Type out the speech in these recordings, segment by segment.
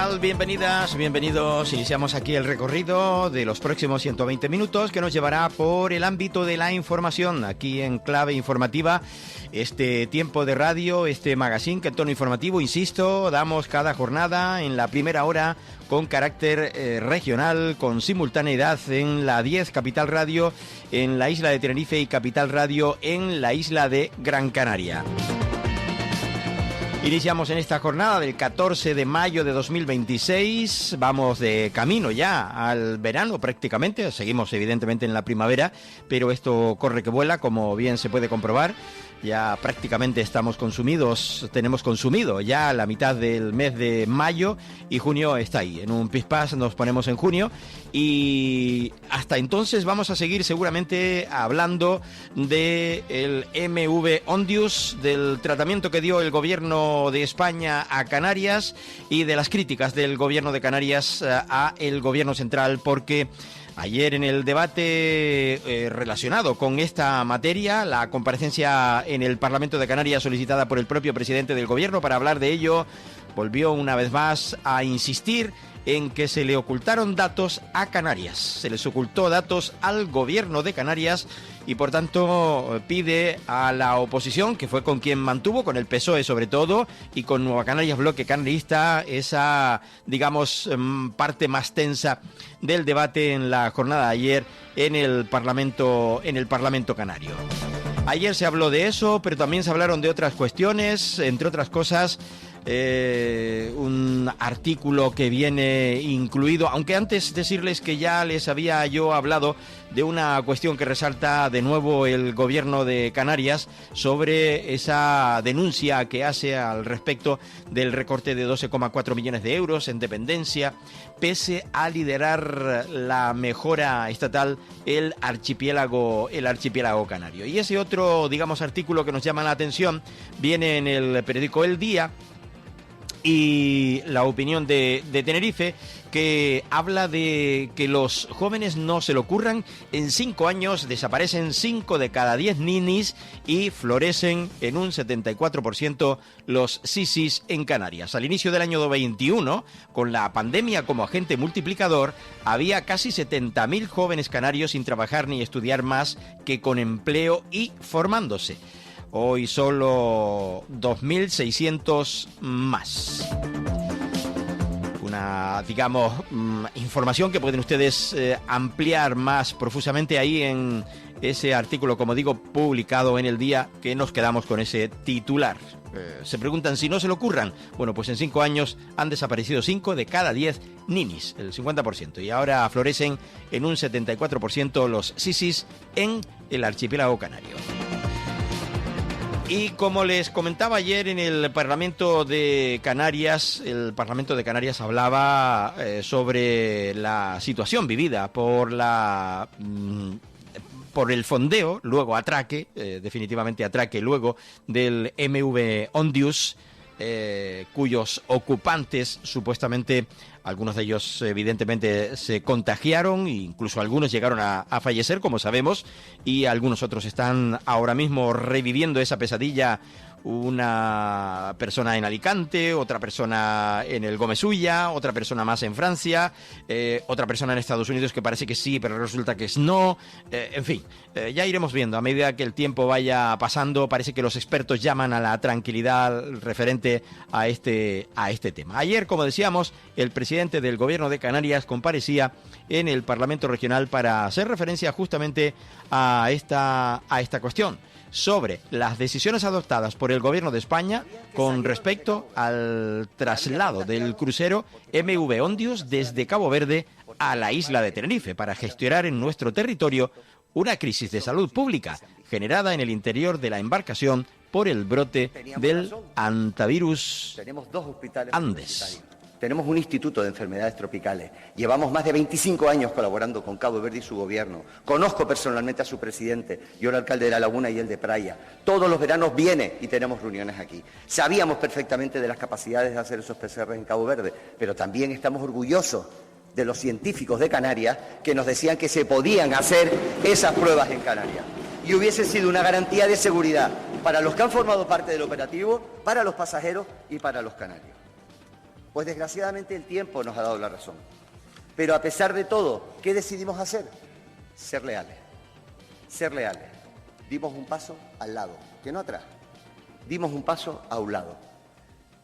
tal? Bienvenidas, bienvenidos. Iniciamos aquí el recorrido de los próximos 120 minutos que nos llevará por el ámbito de la información, aquí en Clave Informativa. Este tiempo de radio, este magazine que en tono informativo, insisto, damos cada jornada en la primera hora con carácter regional, con simultaneidad en la 10 Capital Radio, en la isla de Tenerife y Capital Radio en la isla de Gran Canaria. Iniciamos en esta jornada del 14 de mayo de 2026, vamos de camino ya al verano prácticamente, seguimos evidentemente en la primavera, pero esto corre que vuela, como bien se puede comprobar. Ya prácticamente tenemos consumido ya la mitad del mes de mayo y junio está ahí. En un pispás nos ponemos en junio y hasta entonces vamos a seguir seguramente hablando del MV Ondius, del tratamiento que dio el gobierno de España a Canarias y de las críticas del gobierno de Canarias a el gobierno central, porque ayer en el debate relacionado con esta materia, la comparecencia en el Parlamento de Canarias solicitada por el propio presidente del gobierno para hablar de ello, volvió una vez más a insistir en que se le ocultaron datos a Canarias, se les ocultó datos al gobierno de Canarias y por tanto pide a la oposición, que fue con quien mantuvo, con el PSOE sobre todo, y con Nueva Canarias Bloque Canaryista, esa, digamos, parte más tensa del debate en la jornada de ayer en el Parlamento Canario. Ayer se habló de eso, pero también se hablaron de otras cuestiones, entre otras cosas, un artículo que viene incluido, aunque antes decirles que ya les había yo hablado de una cuestión que resalta de nuevo el gobierno de Canarias sobre esa denuncia que hace al respecto del recorte de 12,4 millones de euros en dependencia, pese a liderar la mejora estatal el archipiélago canario. Y ese otro, digamos, artículo que nos llama la atención viene en el periódico El Día, y la opinión de Tenerife, que habla de que los jóvenes no se lo ocurran. En 5 años desaparecen 5 de cada 10 ninis y florecen en un 74% los sisis en Canarias. Al inicio del año 21, con la pandemia como agente multiplicador, había casi 70.000 jóvenes canarios sin trabajar ni estudiar más que con empleo y formándose. Hoy solo 2.600 más. Una, digamos, información que pueden ustedes ampliar más profusamente ahí en ese artículo, como digo, publicado en El Día, que nos quedamos con ese titular. Se preguntan si no se le ocurran. Bueno, pues en 5 años han desaparecido 5 de cada 10 ninis, el 50%, y ahora florecen en un 74% los sisis en el archipiélago canario. Y como les comentaba ayer en el Parlamento de Canarias, hablaba sobre la situación vivida por el fondeo, luego atraque, definitivamente atraque luego del MV Ondius, cuyos ocupantes supuestamente, algunos de ellos evidentemente se contagiaron, e incluso algunos llegaron a fallecer, como sabemos, y algunos otros están ahora mismo reviviendo esa pesadilla. Una persona en Alicante, otra persona en el Gomesulla, otra persona más en Francia, otra persona en Estados Unidos que parece que sí, pero resulta que es no. En fin, ya iremos viendo a medida que el tiempo vaya pasando. Parece que los expertos llaman a la tranquilidad referente a este tema. Ayer, como decíamos, el presidente del gobierno de Canarias comparecía en el Parlamento Regional para hacer referencia justamente a esta cuestión, sobre las decisiones adoptadas por el gobierno de España con respecto al traslado del crucero MV Ondius desde Cabo Verde a la isla de Tenerife para gestionar en nuestro territorio una crisis de salud pública generada en el interior de la embarcación por el brote del hantavirus Andes. Tenemos un instituto de enfermedades tropicales. Llevamos más de 25 años colaborando con Cabo Verde y su gobierno. Conozco personalmente a su presidente, yo el alcalde de La Laguna y el de Praia. Todos los veranos viene y tenemos reuniones aquí. Sabíamos perfectamente de las capacidades de hacer esos PCR en Cabo Verde, pero también estamos orgullosos de los científicos de Canarias que nos decían que se podían hacer esas pruebas en Canarias. Y hubiese sido una garantía de seguridad para los que han formado parte del operativo, para los pasajeros y para los canarios. Pues desgraciadamente el tiempo nos ha dado la razón. Pero a pesar de todo, ¿qué decidimos hacer? Ser leales. Ser leales. Dimos un paso al lado, que no atrás. Dimos un paso a un lado.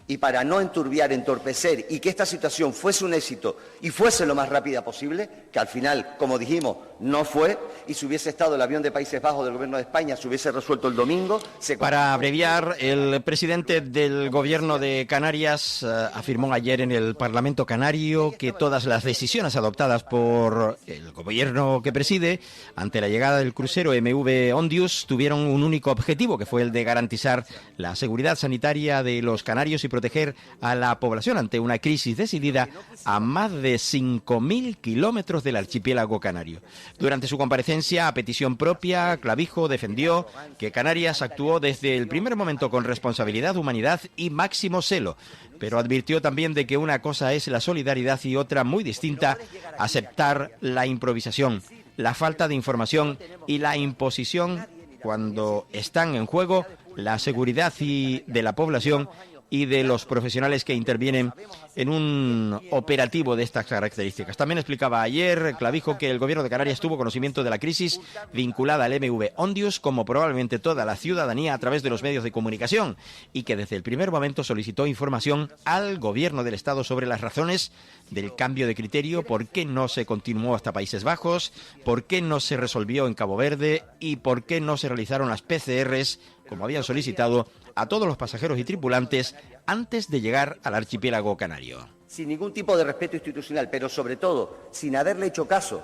Y para no enturbiar, entorpecer y que esta situación fuese un éxito y fuese lo más rápida posible, que al final, como dijimos, no fue, y si hubiese estado el avión de Países Bajos del Gobierno de España, se hubiese resuelto el domingo... Para abreviar, el presidente del Gobierno de Canarias afirmó ayer en el Parlamento Canario que todas las decisiones adoptadas por el Gobierno que preside ante la llegada del crucero MV Ondius tuvieron un único objetivo, que fue el de garantizar la seguridad sanitaria de los canarios y proteger a la población ante una crisis decidida a más de 5.000 kilómetros del archipiélago canario. Durante su comparecencia, a petición propia, Clavijo defendió que Canarias actuó desde el primer momento con responsabilidad, humanidad y máximo celo, pero advirtió también de que una cosa es la solidaridad y otra muy distinta, aceptar la improvisación, la falta de información y la imposición cuando están en juego la seguridad de la población y de los profesionales que intervienen en un operativo de estas características. También explicaba ayer Clavijo que el Gobierno de Canarias tuvo conocimiento de la crisis vinculada al MV Ondius, como probablemente toda la ciudadanía, a través de los medios de comunicación, y que desde el primer momento solicitó información al Gobierno del Estado sobre las razones del cambio de criterio, por qué no se continuó hasta Países Bajos, por qué no se resolvió en Cabo Verde y por qué no se realizaron las PCRs, como habían solicitado, a todos los pasajeros y tripulantes antes de llegar al archipiélago canario. Sin ningún tipo de respeto institucional, pero sobre todo sin haberle hecho caso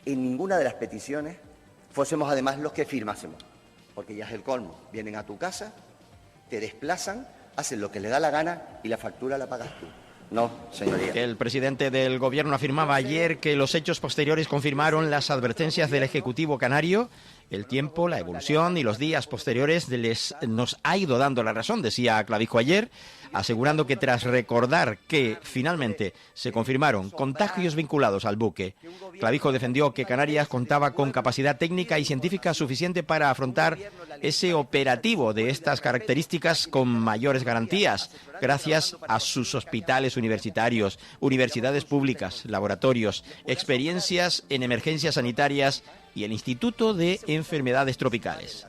en ninguna de las peticiones, fuésemos además los que firmásemos. Porque ya es el colmo. Vienen a tu casa, te desplazan, hacen lo que les da la gana y la factura la pagas tú. No, señoría. El presidente del Gobierno afirmaba ayer que los hechos posteriores confirmaron las advertencias del Ejecutivo canario. El tiempo, la evolución y los días posteriores nos ha ido dando la razón, decía Clavijo ayer, asegurando que tras recordar que finalmente se confirmaron contagios vinculados al buque, Clavijo defendió que Canarias contaba con capacidad técnica y científica suficiente para afrontar ese operativo de estas características con mayores garantías, gracias a sus hospitales universitarios, universidades públicas, laboratorios, experiencias en emergencias sanitarias y el Instituto de Enfermedades Tropicales.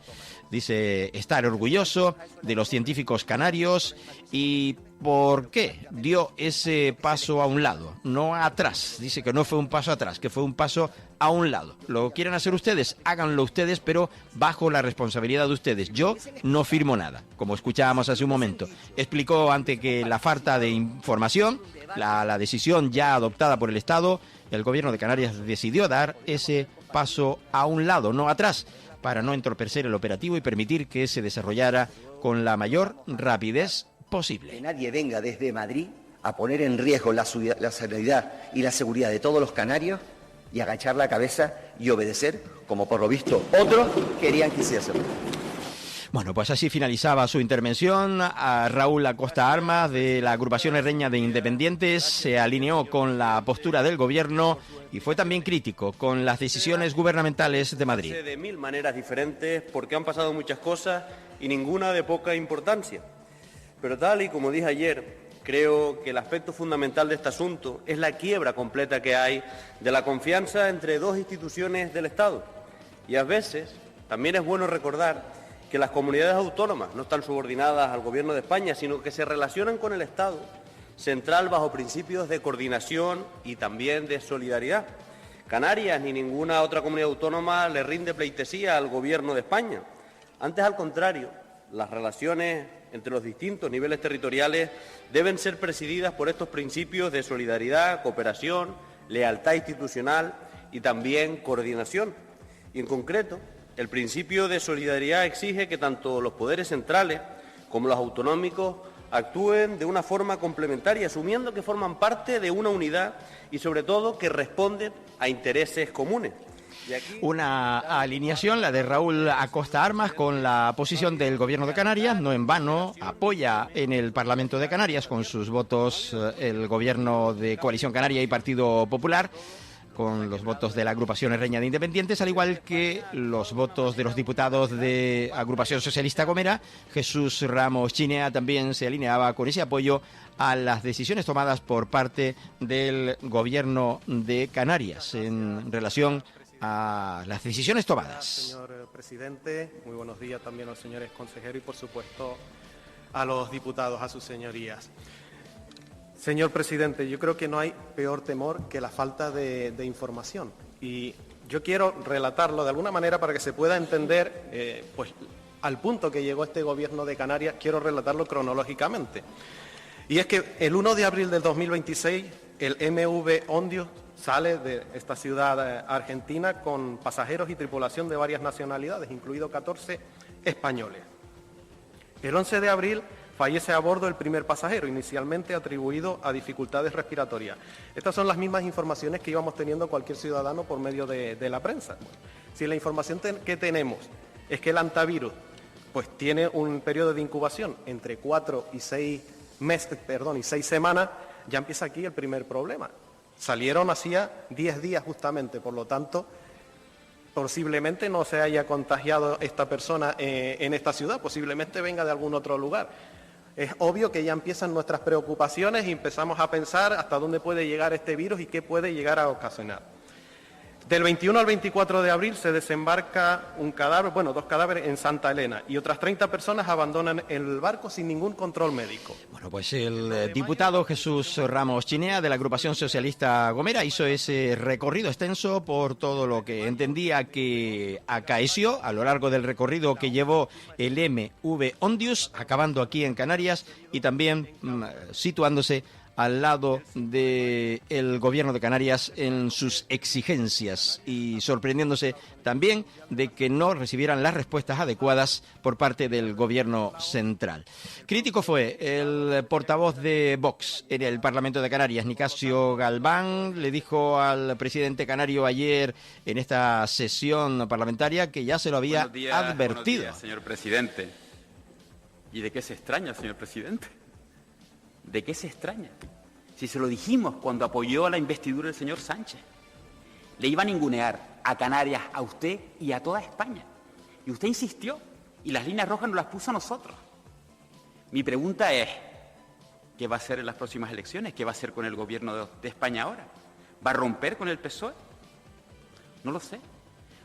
Dice estar orgulloso de los científicos canarios. ¿Y por qué dio ese paso a un lado, no atrás? Dice que no fue un paso atrás, que fue un paso a un lado. ¿Lo quieren hacer ustedes? Háganlo ustedes, pero bajo la responsabilidad de ustedes. Yo no firmo nada, como escuchábamos hace un momento. Explicó ante que la falta de información, la decisión ya adoptada por el Estado, el Gobierno de Canarias decidió dar ese paso a un lado, no atrás, para no entorpecer el operativo y permitir que se desarrollara con la mayor rapidez posible. Que nadie venga desde Madrid a poner en riesgo la sanidad y la seguridad de todos los canarios y agachar la cabeza y obedecer, como por lo visto otros querían que hiciésemos. Bueno, pues así finalizaba su intervención. A Raúl Acosta Armas, de la agrupación herreña de Independientes, se alineó con la postura del Gobierno y fue también crítico con las decisiones gubernamentales de Madrid. De mil maneras diferentes, porque han pasado muchas cosas y ninguna de poca importancia. Pero tal y como dije ayer, creo que el aspecto fundamental de este asunto es la quiebra completa que hay de la confianza entre dos instituciones del Estado. Y a veces también es bueno recordar que las comunidades autónomas no están subordinadas al Gobierno de España, sino que se relacionan con el Estado central bajo principios de coordinación y también de solidaridad. Canarias ni ninguna otra comunidad autónoma le rinde pleitesía al Gobierno de España. Antes, al contrario, las relaciones entre los distintos niveles territoriales deben ser presididas por estos principios de solidaridad, cooperación, lealtad institucional y también coordinación. Y en concreto, el principio de solidaridad exige que tanto los poderes centrales como los autonómicos actúen de una forma complementaria, asumiendo que forman parte de una unidad y, sobre todo, que responden a intereses comunes. Una alineación, la de Raúl Acosta Armas, con la posición del Gobierno de Canarias. No en vano apoya en el Parlamento de Canarias con sus votos el Gobierno de Coalición Canaria y Partido Popular. con los votos de la agrupación Herreña de Independientes, al igual que los votos de los diputados de Agrupación Socialista Gomera. Jesús Ramos Chinea también se alineaba con ese apoyo a las decisiones tomadas por parte del Gobierno de Canarias en relación a las decisiones tomadas. Señor presidente, muy buenos días también a los señores consejeros y, por supuesto, a los diputados, a sus señorías. Señor presidente, yo creo que no hay peor temor que la falta de información. Y yo quiero relatarlo de alguna manera para que se pueda entender, pues, al punto que llegó este Gobierno de Canarias, quiero relatarlo cronológicamente. Y es que el 1 de abril del 2026, el MV Ondios sale de esta ciudad argentina con pasajeros y tripulación de varias nacionalidades, incluidos 14 españoles. El 11 de abril fallece a bordo el primer pasajero, inicialmente atribuido a dificultades respiratorias. Estas son las mismas informaciones que íbamos teniendo cualquier ciudadano por medio de la prensa. Bueno, si la información que tenemos es que el antivirus pues tiene un periodo de incubación entre 4 y 6 semanas, ya empieza aquí el primer problema. Salieron hacía 10 días justamente, por lo tanto, posiblemente no se haya contagiado esta persona en esta ciudad, posiblemente venga de algún otro lugar. Es obvio que ya empiezan nuestras preocupaciones y empezamos a pensar hasta dónde puede llegar este virus y qué puede llegar a ocasionar. Del 21 al 24 de abril se desembarca un cadáver, dos cadáveres en Santa Elena, y otras 30 personas abandonan el barco sin ningún control médico. Bueno, pues el diputado Jesús Ramos Chinea de la Agrupación Socialista Gomera hizo ese recorrido extenso por todo lo que entendía que acaeció a lo largo del recorrido que llevó el MV Ondius, acabando aquí en Canarias y también situándose al lado del Gobierno de Canarias en sus exigencias y sorprendiéndose también de que no recibieran las respuestas adecuadas por parte del Gobierno central. Crítico fue el portavoz de Vox en el Parlamento de Canarias, Nicasio Galván. Le dijo al presidente canario ayer en esta sesión parlamentaria que ya se lo había advertido. Buenos días, señor presidente. ¿Y de qué se extraña, señor presidente? ¿De qué se extraña? Si se lo dijimos cuando apoyó a la investidura del señor Sánchez. Le iba a ningunear a Canarias, a usted y a toda España. Y usted insistió, y las líneas rojas nos las puso a nosotros. Mi pregunta es, ¿qué va a hacer en las próximas elecciones? ¿Qué va a hacer con el gobierno de España ahora? ¿Va a romper con el PSOE? No lo sé.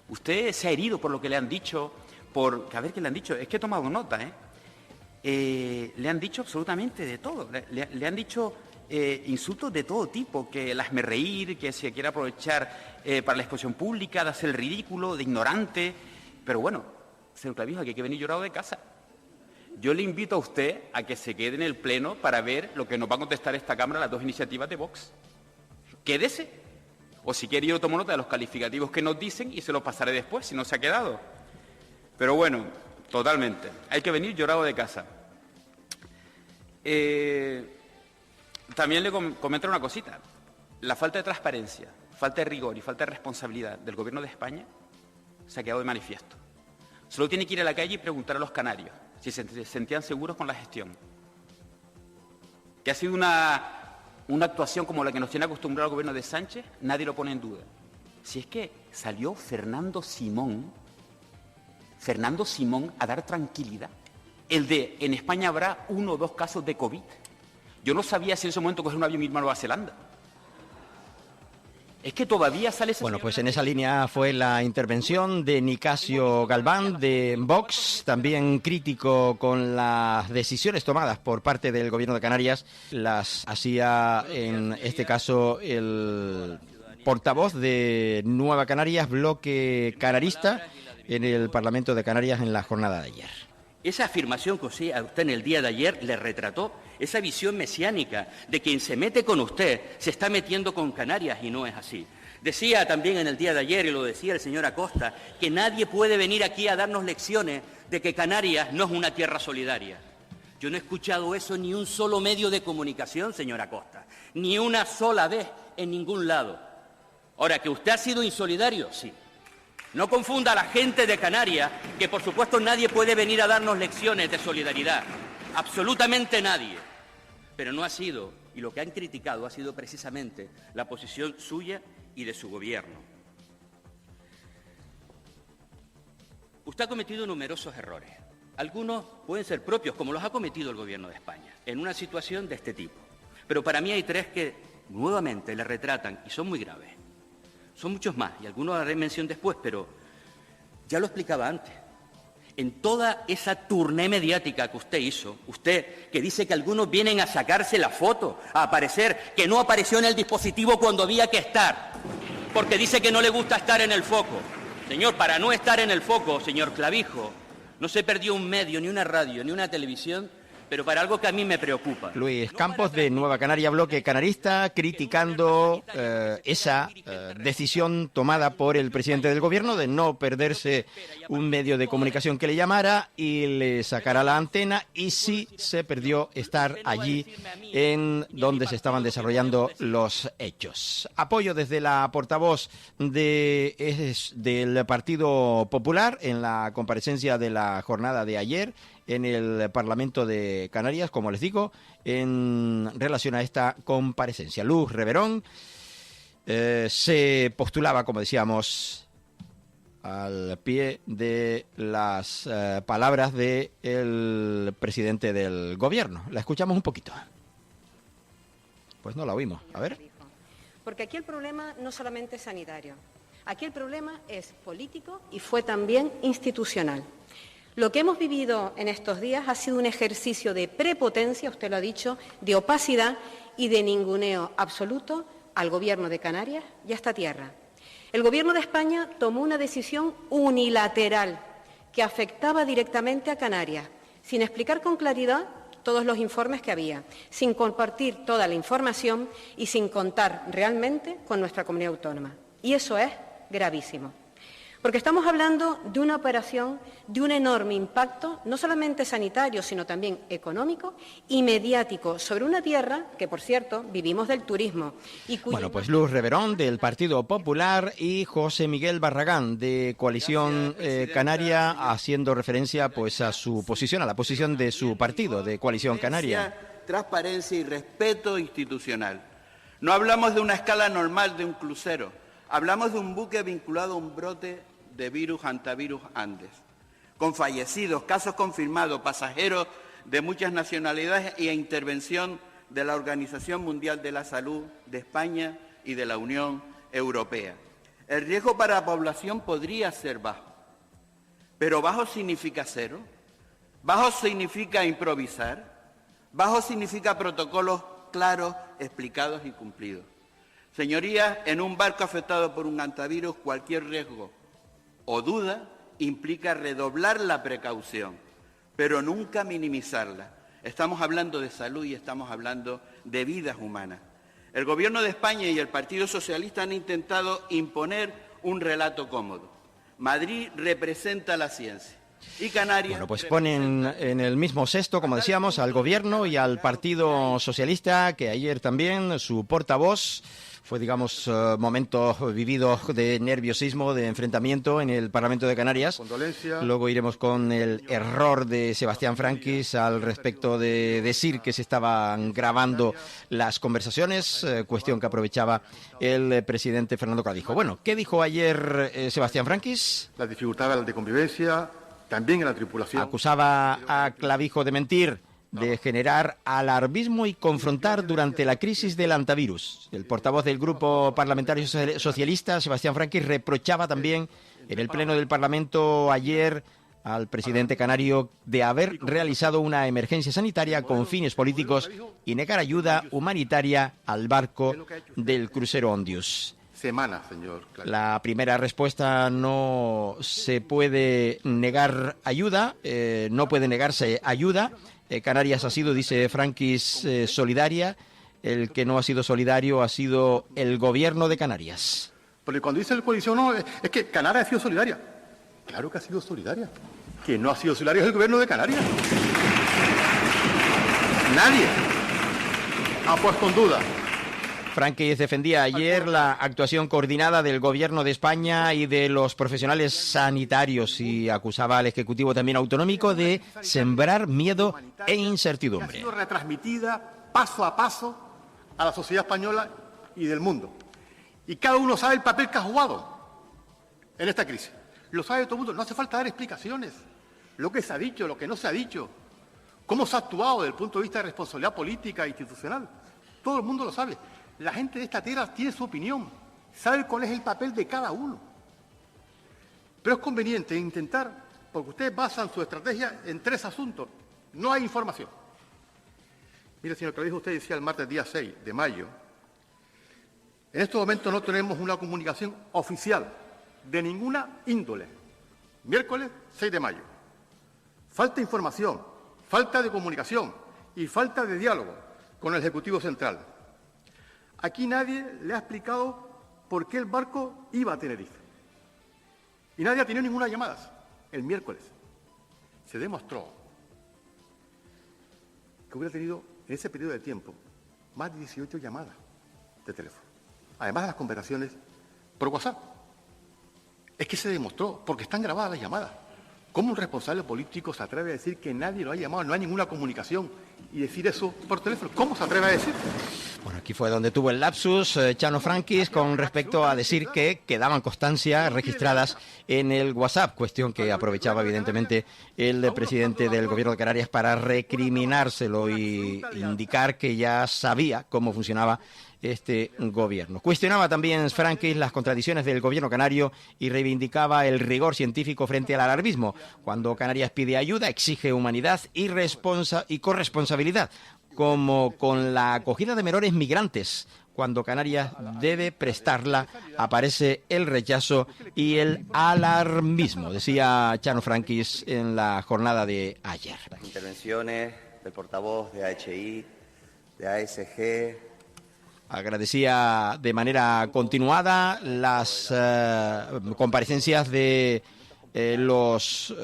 Usted se ha herido por lo que le han dicho, a ver qué le han dicho, es que he tomado nota, le han dicho absolutamente de todo, le han dicho insultos de todo tipo, que el hazme reír, que se quiere aprovechar para la exposición pública, de hacer el ridículo, de ignorante, pero bueno, señor Clavijo, aquí hay que venir llorado de casa. Yo le invito a usted a que se quede en el Pleno para ver lo que nos va a contestar esta Cámara las dos iniciativas de Vox. Quédese, o si quiere yo tomo nota de los calificativos que nos dicen y se los pasaré después, si no se ha quedado. Pero bueno, totalmente. Hay que venir llorado de casa. También le comento una cosita. La falta de transparencia, falta de rigor y falta de responsabilidad del Gobierno de España se ha quedado de manifiesto. Solo tiene que ir a la calle y preguntar a los canarios si se sentían seguros con la gestión. Que ha sido una actuación como la que nos tiene acostumbrado el Gobierno de Sánchez, nadie lo pone en duda. Si es que salió Fernando Simón a dar tranquilidad. En España habrá 1 o 2 casos de COVID. Yo no sabía si en ese momento coger un avión y irme a Nueva Zelanda. Es que todavía sale ese... Bueno, pues en esa línea fue la intervención de Nicasio Galván de Vox, también crítico con las decisiones tomadas por parte del Gobierno de Canarias. Las hacía en este caso el portavoz de Nueva Canarias, bloque canarista, en el Parlamento de Canarias en la jornada de ayer. Esa afirmación que usted en el día de ayer le retrató, esa visión mesiánica de quien se mete con usted se está metiendo con Canarias y no es así. Decía también en el día de ayer, y lo decía el señor Acosta, que nadie puede venir aquí a darnos lecciones de que Canarias no es una tierra solidaria. Yo no he escuchado eso en ni un solo medio de comunicación, señor Acosta, ni una sola vez en ningún lado. Ahora, ¿que usted ha sido insolidario? Sí. No confunda a la gente de Canarias, que por supuesto nadie puede venir a darnos lecciones de solidaridad. Absolutamente nadie. Pero no ha sido, y lo que han criticado ha sido precisamente la posición suya y de su gobierno. Usted ha cometido numerosos errores. Algunos pueden ser propios, como los ha cometido el Gobierno de España, en una situación de este tipo. Pero para mí hay tres que nuevamente le retratan y son muy graves. Son muchos más, y algunos haré mención después, pero ya lo explicaba antes. En toda esa turné mediática que usted hizo, usted que dice que algunos vienen a sacarse la foto, a aparecer, que no apareció en el dispositivo cuando había que estar, porque dice que no le gusta estar en el foco. Señor, para no estar en el foco, señor Clavijo, no se perdió un medio, ni una radio, ni una televisión, pero para algo que a mí me preocupa. Luis Campos, de Nueva Canaria, bloque canarista, criticando esa decisión tomada por el presidente del gobierno de no perderse un medio de comunicación que le llamara y le sacara la antena, y sí se perdió estar allí en donde se estaban desarrollando los hechos. Apoyo desde la portavoz del Partido Popular en la comparecencia de la jornada de ayer en el Parlamento de Canarias, como les digo, en relación a esta comparecencia. Luz Reverón se postulaba, como decíamos, al pie de las palabras del presidente del gobierno. La escuchamos un poquito. Pues no la oímos. A ver. Porque aquí el problema no solamente es sanitario. Aquí el problema es político y fue también institucional. Lo que hemos vivido en estos días ha sido un ejercicio de prepotencia, usted lo ha dicho, de opacidad y de ninguneo absoluto al Gobierno de Canarias y a esta tierra. El Gobierno de España tomó una decisión unilateral que afectaba directamente a Canarias, sin explicar con claridad todos los informes que había, sin compartir toda la información y sin contar realmente con nuestra comunidad autónoma. Y eso es gravísimo. Porque estamos hablando de una operación de un enorme impacto, no solamente sanitario, sino también económico y mediático, sobre una tierra que, por cierto, vivimos del turismo. Bueno, pues Luz Reverón, del Partido Popular, y José Miguel Barragán, de Coalición Canaria, haciendo referencia pues a su posición, a la posición de su partido, de Coalición Canaria. Transparencia y respeto institucional. No hablamos de una escala normal de un crucero. Hablamos de un buque vinculado a un brote de virus hantavirus Andes, con fallecidos, casos confirmados, pasajeros de muchas nacionalidades y a intervención de la Organización Mundial de la Salud, de España y de la Unión Europea. El riesgo para la población podría ser bajo, pero bajo significa cero, bajo significa improvisar, bajo significa protocolos claros, explicados y cumplidos. Señorías, en un barco afectado por un hantavirus, cualquier riesgo o duda implica redoblar la precaución, pero nunca minimizarla. Estamos hablando de salud y estamos hablando de vidas humanas. El Gobierno de España y el Partido Socialista han intentado imponer un relato cómodo. Madrid representa la ciencia y Canarias... Bueno, pues ponen en el mismo cesto, como decíamos, al Gobierno y al Partido Socialista, que ayer también su portavoz... Fue, digamos, momentos vividos de nerviosismo, de enfrentamiento en el Parlamento de Canarias. Luego iremos con el error de Sebastián Franquis al respecto de decir que se estaban grabando las conversaciones, cuestión que aprovechaba el presidente Fernando Clavijo. Bueno, ¿qué dijo ayer Sebastián Franquis? Las dificultades de convivencia, también en la tripulación. Acusaba a Clavijo de mentir, de generar alarmismo y confrontar durante la crisis del hantavirus. El portavoz del Grupo Parlamentario Socialista, Sebastián Franquis, reprochaba también en el Pleno del Parlamento ayer al presidente canario de haber realizado una emergencia sanitaria con fines políticos y negar ayuda humanitaria al barco del crucero Ondius. Semanas, señor Clavijo. La primera respuesta: no se puede negar ayuda, no puede negarse ayuda. Canarias ha sido, dice Franquis, solidaria. El que no ha sido solidario ha sido el Gobierno de Canarias. Porque cuando dice el coalición, no, es que Canarias ha sido solidaria. Claro que ha sido solidaria. Quien no ha sido solidario es el Gobierno de Canarias. Nadie ha puesto en duda. Franquis defendía ayer la actuación coordinada del Gobierno de España y de los profesionales sanitarios y acusaba al Ejecutivo también autonómico de sembrar miedo e incertidumbre. Ha sido retransmitida paso a paso a la sociedad española y del mundo. Y cada uno sabe el papel que ha jugado en esta crisis. Lo sabe todo el mundo. No hace falta dar explicaciones. Lo que se ha dicho, lo que no se ha dicho. Cómo se ha actuado desde el punto de vista de responsabilidad política e institucional. Todo el mundo lo sabe. La gente de esta tierra tiene su opinión. Sabe cuál es el papel de cada uno. Pero es conveniente intentar, porque ustedes basan su estrategia en 3 asuntos. No hay información. Mire, señor Clavijo, usted decía el martes día 6 de mayo. En estos momentos no tenemos una comunicación oficial de ninguna índole. Miércoles 6 de mayo. Falta información, falta de comunicación y falta de diálogo con el Ejecutivo Central. Aquí nadie le ha explicado por qué el barco iba a Tenerife. Y nadie ha tenido ninguna llamada. El miércoles se demostró que hubiera tenido en ese periodo de tiempo más de 18 llamadas de teléfono. Además de las conversaciones por WhatsApp. Es que se demostró, porque están grabadas las llamadas. ¿Cómo un responsable político se atreve a decir que nadie lo ha llamado, no hay ninguna comunicación, y decir eso por teléfono? ¿Cómo se atreve a decir? Bueno, aquí fue donde tuvo el lapsus Chano Franquis con respecto a decir que quedaban constancias registradas en el WhatsApp, cuestión que aprovechaba evidentemente el presidente del Gobierno de Canarias para recriminárselo y indicar que ya sabía cómo funcionaba este gobierno. Cuestionaba también Franquis las contradicciones del gobierno canario y reivindicaba el rigor científico frente al alarmismo. Cuando Canarias pide ayuda, exige humanidad y corresponsabilidad, como con la acogida de menores migrantes. Cuando Canarias debe prestarla, aparece el rechazo y el alarmismo, decía Chano Franquis en la jornada de ayer. Las intervenciones del portavoz de AHI, de ASG. Agradecía de manera continuada las comparecencias de los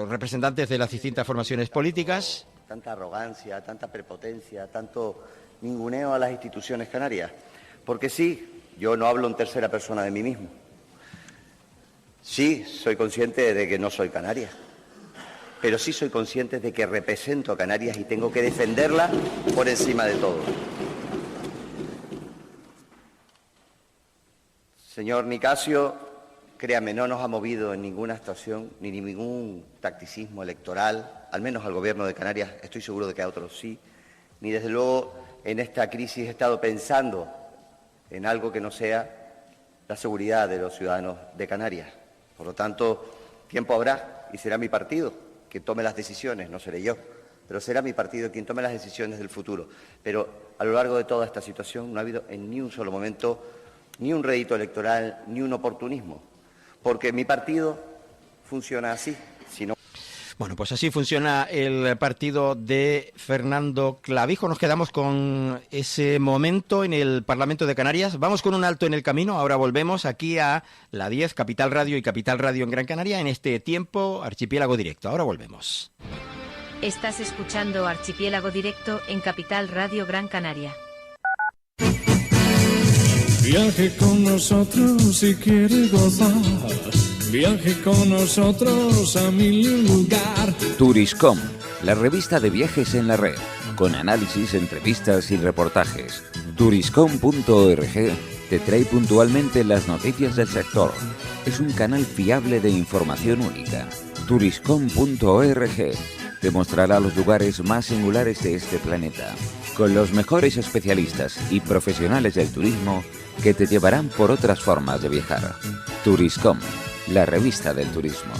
representantes de las distintas formaciones políticas. Tanta arrogancia, tanta prepotencia, tanto ninguneo a las instituciones canarias. Porque sí, yo no hablo en tercera persona de mí mismo. Sí, soy consciente de que no soy Canarias. Pero sí soy consciente de que represento a Canarias y tengo que defenderla por encima de todo. Señor Nicasio, créame, no nos ha movido en ninguna actuación ni ningún tacticismo electoral, al menos al Gobierno de Canarias, estoy seguro de que a otros sí, ni desde luego en esta crisis he estado pensando en algo que no sea la seguridad de los ciudadanos de Canarias. Por lo tanto, tiempo habrá y será mi partido quien tome las decisiones, no seré yo, pero será mi partido quien tome las decisiones del futuro. Pero a lo largo de toda esta situación no ha habido en ni un solo momento ni un rédito electoral, ni un oportunismo, porque mi partido funciona así. Bueno, pues así funciona el partido de Fernando Clavijo. Nos quedamos con ese momento en el Parlamento de Canarias. Vamos con un alto en el camino. Ahora volvemos aquí a la 10, Capital Radio y Capital Radio en Gran Canaria. En este tiempo, Archipiélago Directo. Ahora volvemos. Estás escuchando Archipiélago Directo en Capital Radio Gran Canaria. Viaje con nosotros si quiere gozar. Viaje con nosotros a mi lugar. Turiscom, la revista de viajes en la red, con análisis, entrevistas y reportajes. Turiscom.org te trae puntualmente las noticias del sector. Es un canal fiable de información única. Turiscom.org te mostrará los lugares más singulares de este planeta, con los mejores especialistas y profesionales del turismo que te llevarán por otras formas de viajar. Turiscom, la revista del turismo.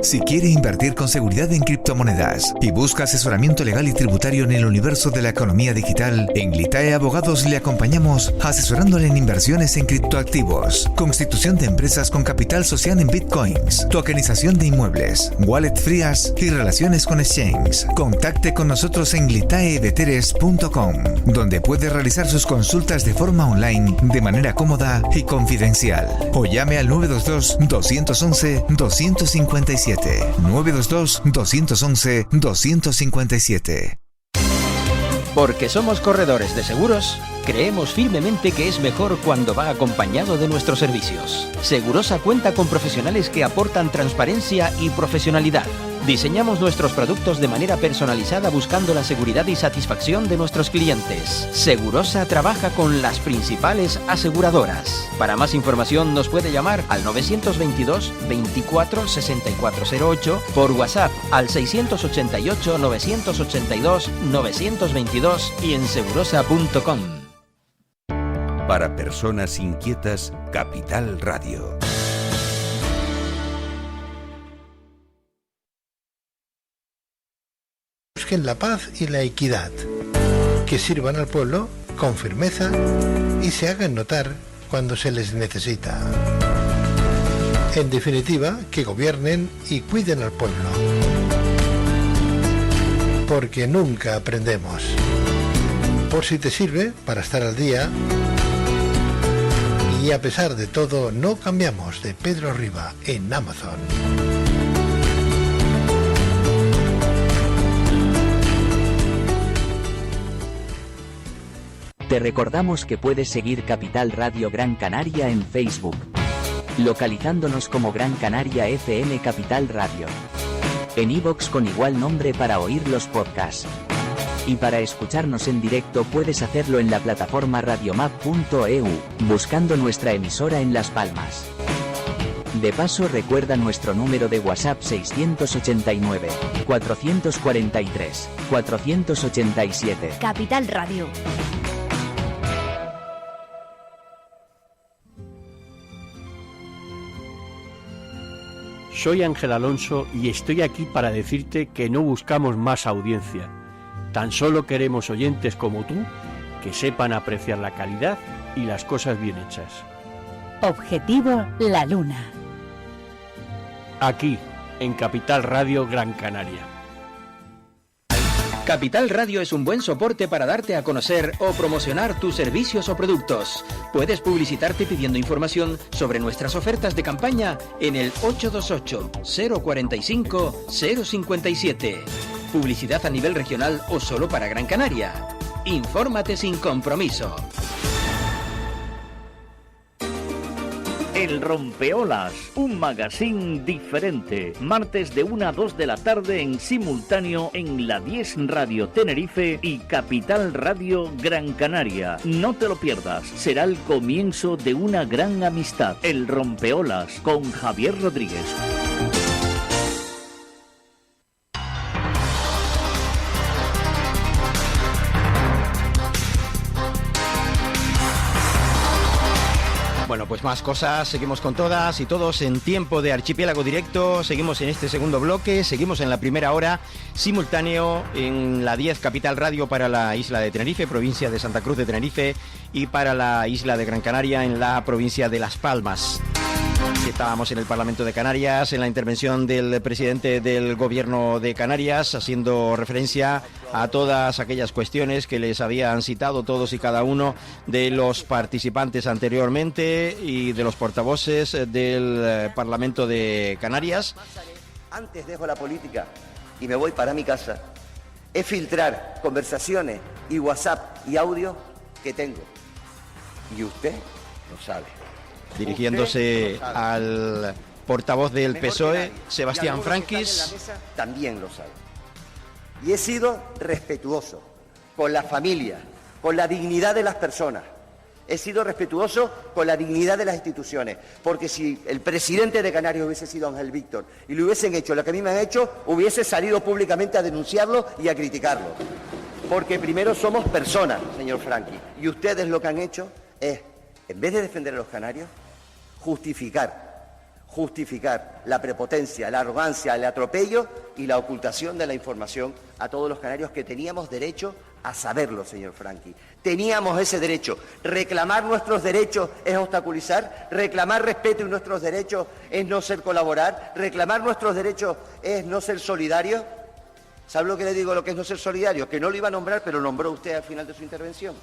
Si quiere invertir con seguridad en criptomonedas y busca asesoramiento legal y tributario en el universo de la economía digital, en Glitae Abogados le acompañamos asesorándole en inversiones en criptoactivos, constitución de empresas con capital social en bitcoins, tokenización de inmuebles, wallet frías y relaciones con exchanges. Contacte con nosotros en glitaeveteres.com, donde puede realizar sus consultas de forma online de manera cómoda y confidencial. O llame al 922-211-257. 922-211-257. Porque somos corredores de seguros, creemos firmemente que es mejor cuando va acompañado de nuestros servicios. Segurosa cuenta con profesionales que aportan transparencia y profesionalidad. Diseñamos nuestros productos de manera personalizada buscando la seguridad y satisfacción de nuestros clientes. Segurosa trabaja con las principales aseguradoras. Para más información nos puede llamar al 922 24 6408, por WhatsApp al 688 982 922 y en segurosa.com. Para personas inquietas, Capital Radio. Busquen la paz y la equidad, que sirvan al pueblo con firmeza y se hagan notar cuando se les necesita. En definitiva, que gobiernen y cuiden al pueblo. Porque nunca aprendemos. Por si te sirve para estar al día. Y a pesar de todo, no cambiamos, de Pedro Riva en Amazon. Te recordamos que puedes seguir Capital Radio Gran Canaria en Facebook, localizándonos como Gran Canaria FM Capital Radio. En iVoox con igual nombre para oír los podcasts. Y para escucharnos en directo puedes hacerlo en la plataforma radiomap.eu, buscando nuestra emisora en Las Palmas. De paso, recuerda nuestro número de WhatsApp 689 443 487. Capital Radio. Soy Ángel Alonso y estoy aquí para decirte que no buscamos más audiencia. Tan solo queremos oyentes como tú que sepan apreciar la calidad y las cosas bien hechas. Objetivo La Luna. Aquí, en Capital Radio Gran Canaria. Capital Radio es un buen soporte para darte a conocer o promocionar tus servicios o productos. Puedes publicitarte pidiendo información sobre nuestras ofertas de campaña en el 828-045-057. Publicidad a nivel regional o solo para Gran Canaria. Infórmate sin compromiso. El Rompeolas, un magazine diferente. Martes de 1 a 2 de la tarde en simultáneo en la 10 Radio Tenerife y Capital Radio Gran Canaria. No te lo pierdas, será el comienzo de una gran amistad. El Rompeolas con Javier Rodríguez. Bueno, pues más cosas, seguimos con todas y todos en tiempo de Archipiélago Directo, seguimos en este segundo bloque, seguimos en la primera hora, simultáneo en la 10 Capital Radio para la isla de Tenerife, provincia de Santa Cruz de Tenerife, y para la isla de Gran Canaria en la provincia de Las Palmas. Estábamos en el Parlamento de Canarias, en la intervención del presidente del Gobierno de Canarias, haciendo referencia a todas aquellas cuestiones que les habían citado todos y cada uno de los participantes anteriormente y de los portavoces del Parlamento de Canarias. Antes dejo la política y me voy para mi casa, es filtrar conversaciones y WhatsApp y audio que tengo. Y usted lo sabe. Dirigiéndose al portavoz del PSOE, Sebastián Franquis. También lo sabe. Y he sido respetuoso con la familia, con la dignidad de las personas. He sido respetuoso con la dignidad de las instituciones. Porque si el presidente de Canarias hubiese sido Ángel Víctor y le hubiesen hecho lo que a mí me han hecho, hubiese salido públicamente a denunciarlo y a criticarlo. Porque primero somos personas, señor Franqui. Y ustedes lo que han hecho es, en vez de defender a los canarios, justificar la prepotencia, la arrogancia, el atropello y la ocultación de la información a todos los canarios que teníamos derecho a saberlo, señor Franqui. Teníamos ese derecho. Reclamar nuestros derechos es obstaculizar, reclamar respeto y nuestros derechos es no ser colaborar, reclamar nuestros derechos es no ser solidario. ¿Sabe lo que le digo lo que es no ser solidario? Que no lo iba a nombrar, pero nombró usted al final de su intervención.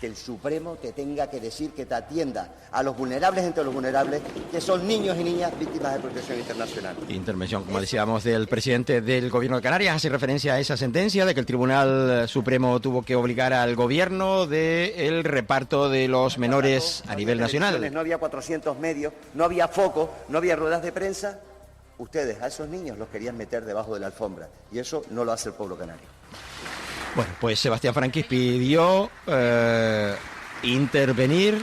Que el Supremo te tenga que decir que te atienda a los vulnerables entre los vulnerables, que son niños y niñas víctimas de protección internacional. Intervención, como decíamos, del presidente del Gobierno de Canarias, hace referencia a esa sentencia de que el Tribunal Supremo tuvo que obligar al Gobierno del reparto de los menores a nivel nacional. No había 400 medios, no había focos, no había ruedas de prensa. Ustedes a esos niños los querían meter debajo de la alfombra y eso no lo hace el pueblo canario. Bueno, pues Sebastián Franquis pidió intervenir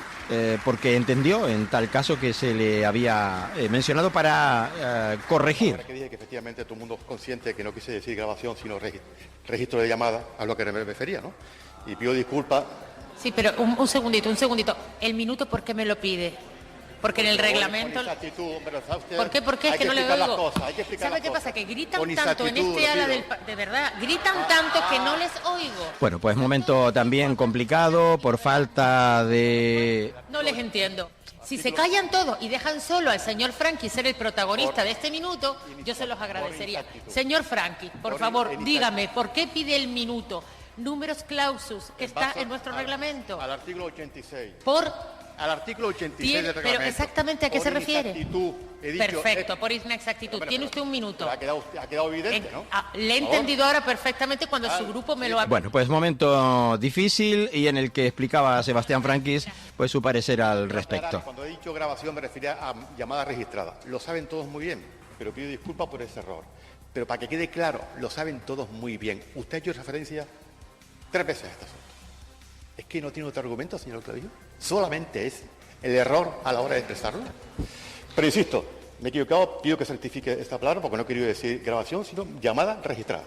porque entendió en tal caso que se le había mencionado para corregir. Ahora que dije que efectivamente todo el mundo es consciente que no quise decir grabación sino registro de llamada, a lo que me refería, ¿no? Y pido disculpas. Sí, pero un segundito. ¿El minuto por qué me lo pide? Porque en el reglamento... ¿Por qué? Porque es que no le oigo. ¿Sabe qué pasa? Que gritan tanto en este ala de verdad, gritan tanto que no les oigo. Bueno, pues momento también complicado por falta de... No les entiendo. Si se callan todos y dejan solo al señor Franquis ser el protagonista de este minuto, yo se los agradecería. Señor Franquis, por favor, dígame, ¿por qué pide el minuto? Números clausus, que está en nuestro reglamento. Al artículo 86. Al artículo 86 del reglamento. Pero exactamente a qué se refiere. He dicho, perfecto, por inexactitud. Tiene usted un minuto. Ha quedado evidente, ¿no? Le he entendido ahora perfectamente cuando su grupo me lo ha... Bueno, pues momento difícil y en el que explicaba a Sebastián Franquis pues su parecer al respecto. Cuando he dicho grabación me refería a llamada registrada. Lo saben todos muy bien, pero pido disculpas por ese error. Pero para que quede claro, lo saben todos muy bien. Usted ha hecho referencia 3 veces a este asunto. ¿Es que no tiene otro argumento, señor Clavillo? Solamente es el error a la hora de expresarlo. Pero insisto, me he equivocado, pido que certifique esta palabra porque no he querido decir grabación, sino llamada registrada.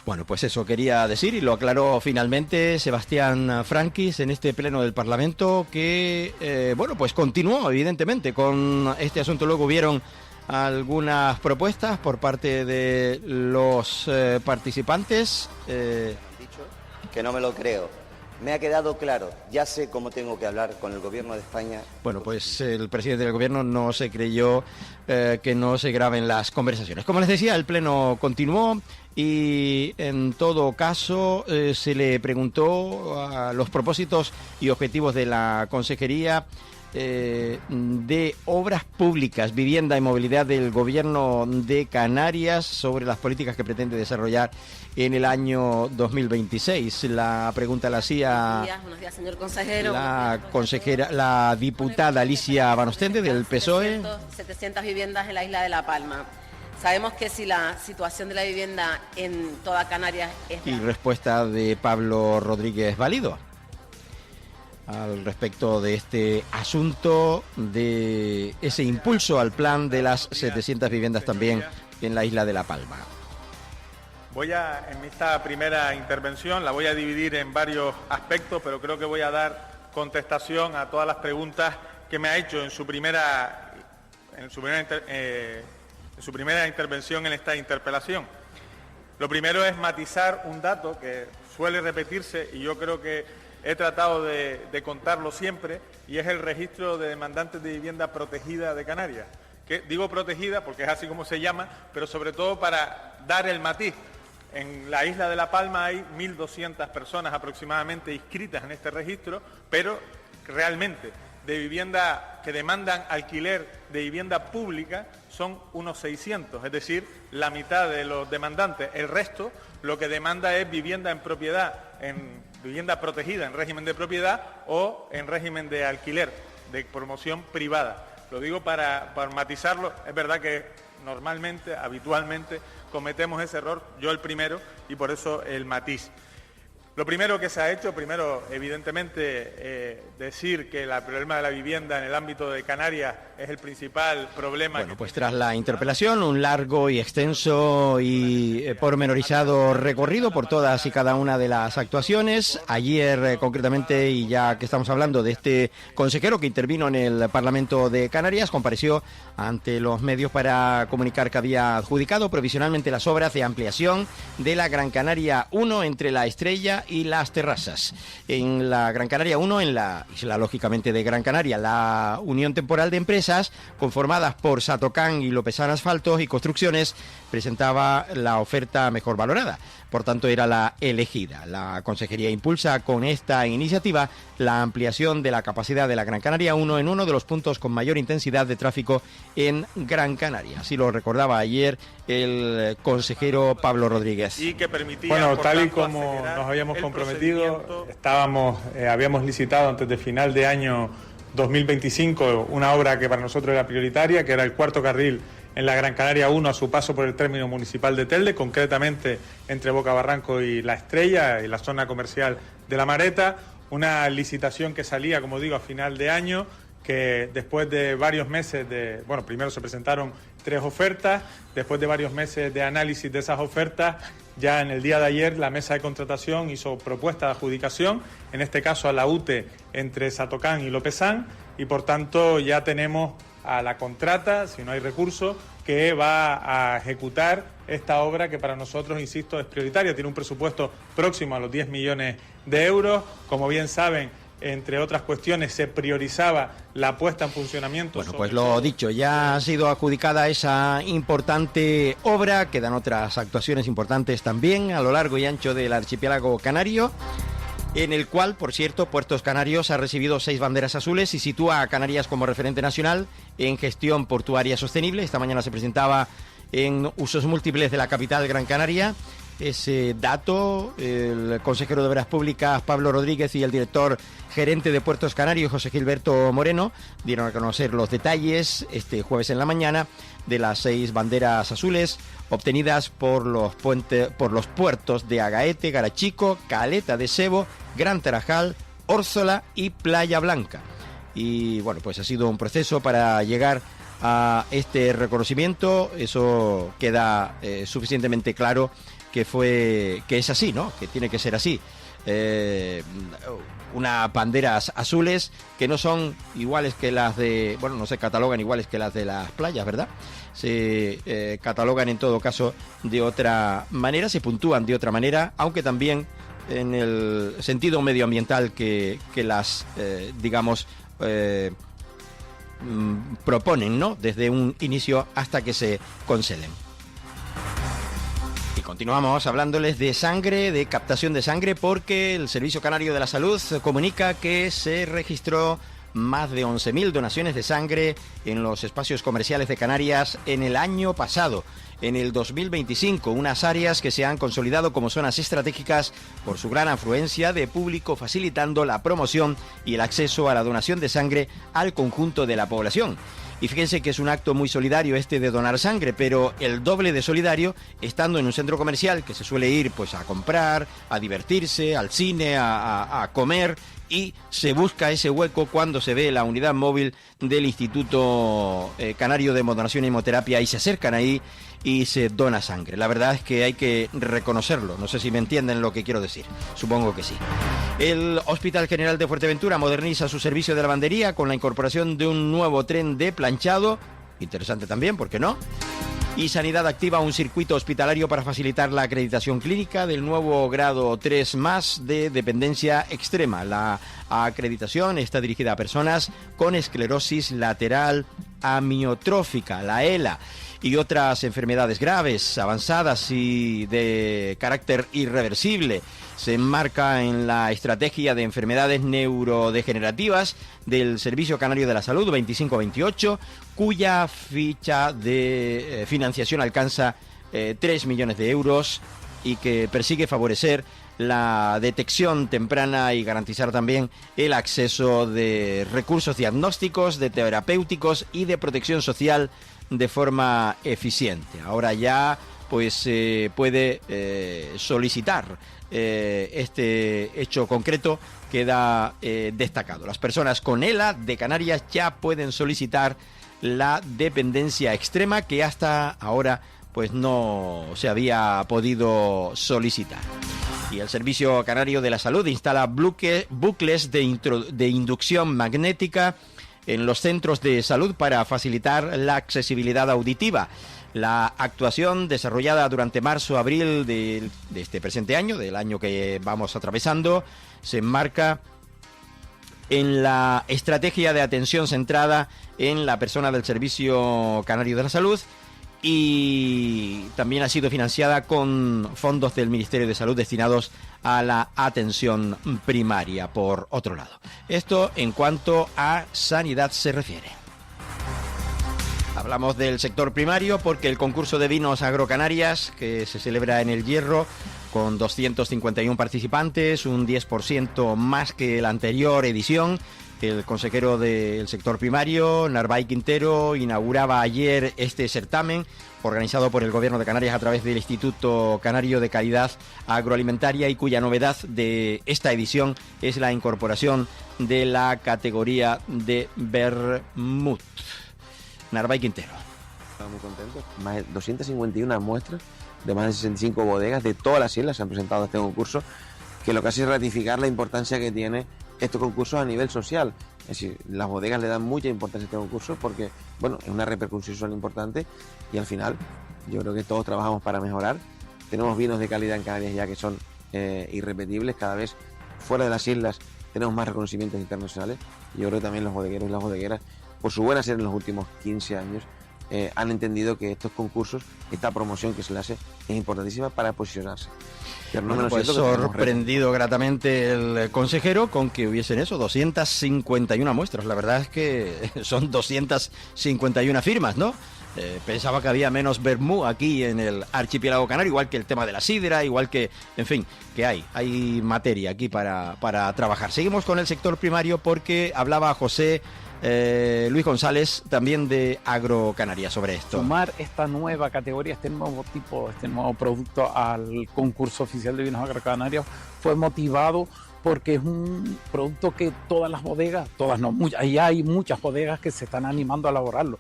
Bueno, pues eso quería decir y lo aclaró finalmente Sebastián Franquis en este pleno del Parlamento que, bueno, pues continuó evidentemente con este asunto. Luego hubieron algunas propuestas por parte de los participantes. Que no me lo creo. Me ha quedado claro, ya sé cómo tengo que hablar con el Gobierno de España. Bueno, pues el presidente del Gobierno no se creyó que no se graben las conversaciones. Como les decía, el pleno continuó y en todo caso se le preguntó a los propósitos y objetivos de la Consejería de Obras Públicas, Vivienda y Movilidad del Gobierno de Canarias sobre las políticas que pretende desarrollar en el año 2026. La pregunta la hacía buenos días, señor consejero. La diputada Alicia Van Ostende del PSOE. 700 viviendas en la isla de La Palma. Sabemos que si la situación de la vivienda en toda Canarias es... Y respuesta de Pablo Rodríguez Valido al respecto de este asunto, de ese impulso al plan de las 700 viviendas también en la isla de La Palma. En esta primera intervención la voy a dividir en varios aspectos, pero creo que voy a dar contestación a todas las preguntas que me ha hecho en su primera intervención en esta interpelación. Lo primero es matizar un dato que suele repetirse y yo creo que he tratado de contarlo siempre, y es el registro de demandantes de vivienda protegida de Canarias. Que digo protegida porque es así como se llama, pero sobre todo para dar el matiz. En la isla de La Palma hay 1.200 personas aproximadamente inscritas en este registro, pero realmente de vivienda que demandan alquiler de vivienda pública son unos 600, es decir, la mitad de los demandantes. El resto lo que demanda es vivienda en propiedad, en vivienda protegida en régimen de propiedad o en régimen de alquiler, de promoción privada. Lo digo para matizarlo. Es verdad que normalmente, habitualmente, cometemos ese error, yo el primero, y por eso el matiz. Lo primero que se ha hecho, evidentemente, decir que el problema de la vivienda en el ámbito de Canarias es el principal problema. Bueno, pues tras la interpelación, un largo y extenso y pormenorizado recorrido por todas y cada una de las actuaciones. Ayer, concretamente, y ya que estamos hablando de este consejero que intervino en el Parlamento de Canarias, compareció ante los medios para comunicar que había adjudicado provisionalmente las obras de ampliación de la Gran Canaria 1 entre La Estrella y Las Terrazas. En la Gran Canaria 1, en la isla lógicamente de Gran Canaria, la unión temporal de empresas conformadas por Satocán y Lopezán Asfaltos y Construcciones presentaba la oferta mejor valorada. Por tanto, era la elegida. La Consejería impulsa con esta iniciativa la ampliación de la capacidad de la Gran Canaria 1 en uno de los puntos con mayor intensidad de tráfico en Gran Canaria. Así lo recordaba ayer el consejero Pablo Rodríguez. Y que permitía, bueno, tal y como nos habíamos comprometido, habíamos licitado antes de final de año 2025 una obra que para nosotros era prioritaria, que era el cuarto carril en la Gran Canaria 1 a su paso por el término municipal de Telde, concretamente entre Bocabarranco y La Estrella, y la zona comercial de La Mareta. Una licitación que salía, como digo, a final de año, que después de varios meses primero se presentaron 3 ofertas, después de varios meses de análisis de esas ofertas, ya en el día de ayer la mesa de contratación hizo propuesta de adjudicación, en este caso a la UTE entre Satocán y Lopezán, y por tanto ya tenemos a la contrata, si no hay recursos, que va a ejecutar esta obra que para nosotros, insisto, es prioritaria. Tiene un presupuesto próximo a los 10 millones de euros. Como bien saben, entre otras cuestiones, se priorizaba la puesta en funcionamiento. Bueno, pues lo dicho, ya ha sido adjudicada esa importante obra. Quedan otras actuaciones importantes también a lo largo y ancho del archipiélago canario, en el cual, por cierto, Puertos Canarios ha recibido 6 banderas azules y sitúa a Canarias como referente nacional en gestión portuaria sostenible. Esta mañana se presentaba en Usos Múltiples de la capital Gran Canaria ese dato. El consejero de Obras Públicas, Pablo Rodríguez, y el director gerente de Puertos Canarios, José Gilberto Moreno, dieron a conocer los detalles este jueves en la mañana de las 6 banderas azules obtenidas por los puertos de Agaete, Garachico, Caleta de Sebo, Gran Tarajal, Órzola y Playa Blanca. Y bueno, pues ha sido un proceso para llegar a este reconocimiento. Eso queda suficientemente claro que es así, ¿no? Que tiene que ser así. Unas banderas azules que no son iguales que las de, bueno, no se catalogan iguales que las de las playas, ¿verdad? Se catalogan en todo caso de otra manera, se puntúan de otra manera, aunque también en el sentido medioambiental que las, proponen, ¿no? Desde un inicio hasta que se conceden. Y continuamos hablándoles de sangre, de captación de sangre, porque el Servicio Canario de la Salud comunica que se registró más de 11.000 donaciones de sangre en los espacios comerciales de Canarias en el año pasado, en el 2025, unas áreas que se han consolidado como zonas estratégicas por su gran afluencia de público, facilitando la promoción y el acceso a la donación de sangre al conjunto de la población. Y fíjense que es un acto muy solidario este de donar sangre, pero el doble de solidario estando en un centro comercial que se suele ir pues a comprar, a divertirse, al cine, a comer, y se busca ese hueco cuando se ve la unidad móvil del Instituto Canario de Hemodonación y Hemoterapia y se acercan ahí y se dona sangre. La verdad es que hay que reconocerlo. No sé si me entienden lo que quiero decir. Supongo que sí. El Hospital General de Fuerteventura moderniza su servicio de lavandería con la incorporación de un nuevo tren de planchado. Interesante también, ¿por qué no? Y Sanidad activa un circuito hospitalario para facilitar la acreditación clínica del nuevo grado 3+ de dependencia extrema. La acreditación está dirigida a personas con esclerosis lateral amiotrófica, la ELA, y otras enfermedades graves, avanzadas y de carácter irreversible. Se enmarca en la estrategia de enfermedades neurodegenerativas del Servicio Canario de la Salud 25-28, cuya ficha de financiación alcanza 3 millones de euros y que persigue favorecer la detección temprana y garantizar también el acceso de recursos diagnósticos, de terapéuticos y de protección social de forma eficiente. Ahora ya pues se puede solicitar este hecho concreto, queda destacado. Las personas con ELA de Canarias ya pueden solicitar la dependencia extrema que hasta ahora pues no se había podido solicitar. Y el Servicio Canario de la Salud instala bucles de inducción magnética en los centros de salud para facilitar la accesibilidad auditiva. La actuación desarrollada durante marzo-abril de este presente año, del año que vamos atravesando, se enmarca en la estrategia de atención centrada en la persona del Servicio Canario de la Salud, y también ha sido financiada con fondos del Ministerio de Salud destinados a la atención primaria, por otro lado. Esto en cuanto a sanidad se refiere. Hablamos del sector primario porque el concurso de vinos Agrocanarias, que se celebra en El Hierro, con 251 participantes, un 10% más que la anterior edición, El consejero del sector primario, Narváez Quintero, inauguraba ayer este certamen organizado por el Gobierno de Canarias a través del Instituto Canario de Calidad Agroalimentaria y cuya novedad de esta edición es la incorporación de la categoría de Vermut. Narváez Quintero. Estamos muy contentos. Más de 251 muestras de más de 65 bodegas de todas las islas se han presentado a este concurso, que lo que hace es ratificar la importancia que tiene estos concursos a nivel social. Es decir, las bodegas le dan mucha importancia a este concurso porque, bueno, es una repercusión social importante y al final yo creo que todos trabajamos para mejorar. Tenemos vinos de calidad en Canarias ya que son irrepetibles, cada vez fuera de las islas tenemos más reconocimientos internacionales. Yo creo que también los bodegueros y las bodegueras, por su buena ser en los últimos 15 años, han entendido que estos concursos, esta promoción que se le hace, es importantísima para posicionarse. Bueno, pues sorprendido gratamente el consejero con que hubiesen eso, 251 muestras. La verdad es que son 251 firmas, ¿no? Pensaba que había menos vermú aquí en el archipiélago canario, igual que el tema de la sidra, igual que, en fin, que hay materia aquí para trabajar. Seguimos con el sector primario porque hablaba José Luis González también de Agrocanarias sobre esto. Sumar esta nueva categoría, este nuevo tipo, este nuevo producto al concurso oficial de vinos Agrocanarias fue motivado porque es un producto que todas las bodegas, todas no, ya hay muchas bodegas que se están animando a elaborarlo.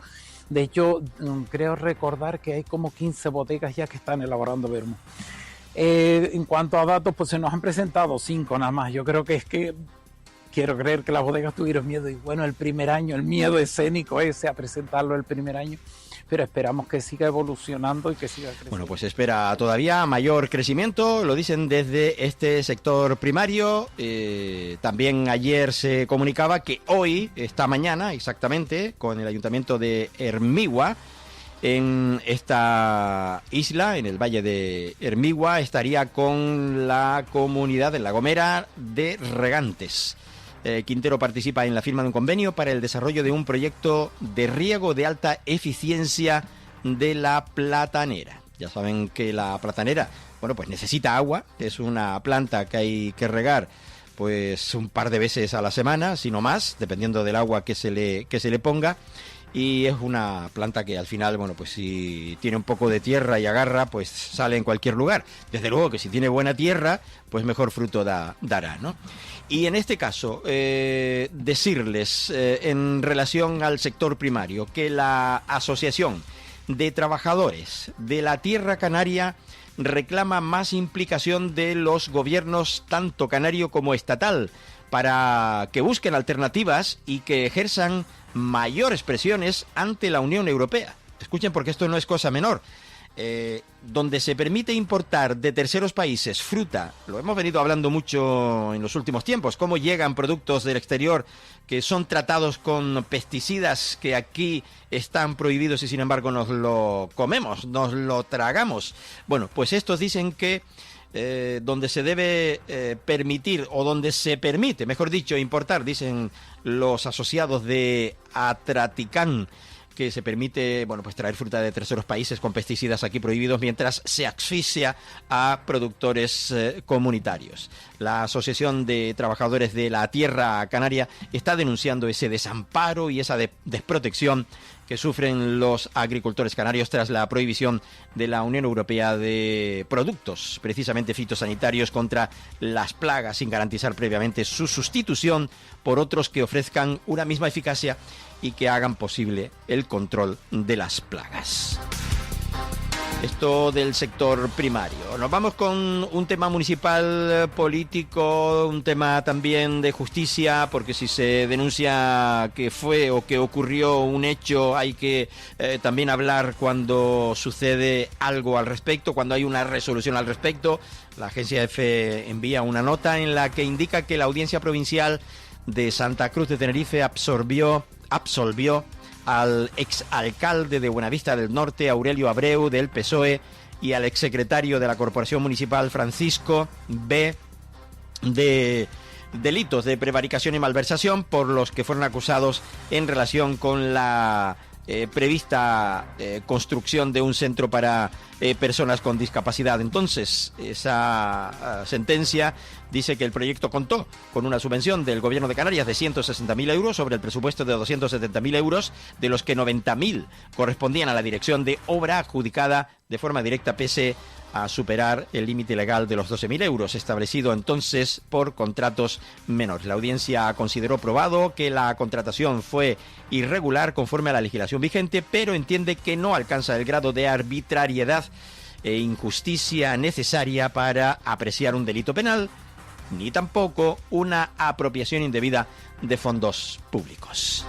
De hecho, creo recordar que hay como 15 bodegas ya que están elaborando vermú. En cuanto a datos, pues se nos han presentado 5 nada más. Yo creo que es que quiero creer que las bodegas tuvieron miedo y bueno, el primer año, el miedo escénico ese a presentarlo el primer año, pero esperamos que siga evolucionando y que siga creciendo. Bueno, pues espera todavía mayor crecimiento, lo dicen desde este sector primario. También ayer se comunicaba que hoy, esta mañana exactamente, con el Ayuntamiento de Hermigua, en esta isla, en el Valle de Hermigua, estaría con la comunidad de La Gomera de Regantes. Quintero participa en la firma de un convenio para el desarrollo de un proyecto de riego de alta eficiencia de la platanera. Ya saben que la platanera, bueno, pues necesita agua, es una planta que hay que regar pues un par de veces a la semana, si no más, dependiendo del agua que se le ponga. Y es una planta que al final, bueno, pues si tiene un poco de tierra y agarra, pues sale en cualquier lugar. Desde luego que si tiene buena tierra, pues mejor fruto dará, ¿no? Y en este caso, decirles en relación al sector primario que la Asociación de Trabajadores de la Tierra Canaria reclama más implicación de los gobiernos tanto canario como estatal para que busquen alternativas y que ejerzan mayores presiones ante la Unión Europea. Escuchen, porque esto no es cosa menor. Donde se permite importar de terceros países fruta, lo hemos venido hablando mucho en los últimos tiempos, cómo llegan productos del exterior que son tratados con pesticidas que aquí están prohibidos y sin embargo nos lo comemos, nos lo tragamos. Bueno, pues estos dicen que donde se debe permitir, o donde se permite, mejor dicho, importar, dicen los asociados de Atraticán, que se permite, bueno, pues traer fruta de terceros países con pesticidas aquí prohibidos mientras se asfixia a productores comunitarios. La Asociación de Trabajadores de la Tierra Canaria está denunciando ese desamparo y esa desprotección que sufren los agricultores canarios tras la prohibición de la Unión Europea de productos, precisamente fitosanitarios, contra las plagas, sin garantizar previamente su sustitución por otros que ofrezcan una misma eficacia y que hagan posible el control de las plagas. Esto del sector primario. Nos vamos con un tema municipal, político, un tema también de justicia, porque si se denuncia que fue o que ocurrió un hecho, hay que también hablar cuando sucede algo al respecto, cuando hay una resolución al respecto. La agencia EFE envía una nota en la que indica que la Audiencia Provincial de Santa Cruz de Tenerife absolvió al exalcalde de Buenavista del Norte, Aurelio Abreu, del PSOE, y al exsecretario de la Corporación Municipal, Francisco B., de delitos de prevaricación y malversación por los que fueron acusados en relación con la prevista construcción de un centro para personas con discapacidad. Entonces, esa sentencia dice que el proyecto contó con una subvención del Gobierno de Canarias de 160.000 euros sobre el presupuesto de 270.000 euros, de los que 90.000 correspondían a la dirección de obra adjudicada de forma directa, pese a superar el límite legal de los 12.000 euros, establecido entonces por contratos menores. La audiencia consideró probado que la contratación fue irregular conforme a la legislación vigente, pero entiende que no alcanza el grado de arbitrariedad e injusticia necesaria para apreciar un delito penal, ni tampoco una apropiación indebida de fondos públicos.